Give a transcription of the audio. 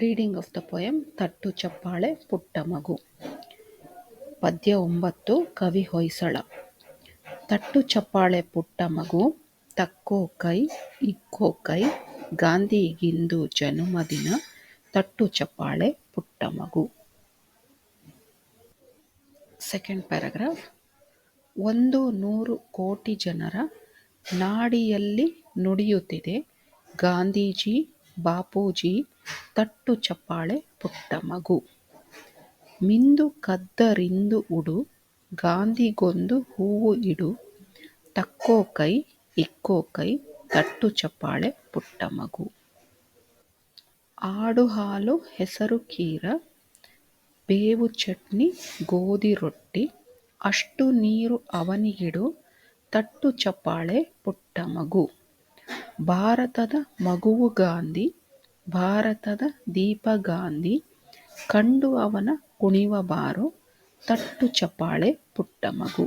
Reading of the poem ತಟ್ಟು ಚಪ್ಪಾಳೆ ಪುಟ್ಟ ಮಗು. ಪದ್ಯ 9. ಕವಿ ಹೊಯ್ಸಳ. ತಟ್ಟು ಚಪ್ಪಾಳೆ ಪುಟ್ಟ ಮಗು, ತಕ್ಕೋ ಕೈ ಇಕ್ಕೋ ಕೈ, ಗಾಂಧಿಗಿಂದು ಜನುಮದಿನ, ತಟ್ಟು ಚಪ್ಪಾಳೆ ಪುಟ್ಟ ಮಗು. Second paragraph. 100 ಕೋಟಿ ಜನರ ನಾಡಿಯಲ್ಲಿ ನುಡಿಯುತ್ತಿದೆ ಗಾಂಧೀಜಿ ಬಾಪೂಜಿ, ತಟ್ಟು ಚಪ್ಪಾಳೆ ಪುಟ್ಟ ಮಗು. ಮಿಂದು ಕದ್ದರಿಂದು ಉಡು, ಗಾಂಧಿಗೊಂದು ಹೂವು ಇಡು, ತಕ್ಕೋ ಕೈ ಇಕ್ಕೋ ಕೈ, ತಟ್ಟು ಚಪ್ಪಾಳೆ ಪುಟ್ಟ ಮಗು. ಆಡು ಹಾಲು ಹೆಸರು ಕೀರ, ಬೇವು ಚಟ್ನಿ ಗೋಧಿ ರೊಟ್ಟಿ, ಅಷ್ಟು ನೀರು ಅವನಿಗಿಡು, ತಟ್ಟು ಚಪ್ಪಾಳೆ ಪುಟ್ಟ ಮಗು. ಭಾರತದ ಮಗುವು ಗಾಂಧಿ, ಭಾರತದ ದೀಪ ಗಾಂಧಿ, ಕಂಡು ಅವನ ಕುಣಿವ ಬಾರೋ, ತಟ್ಟು ಚಪ್ಪಾಳೆ ಪುಟ್ಟ ಮಗು.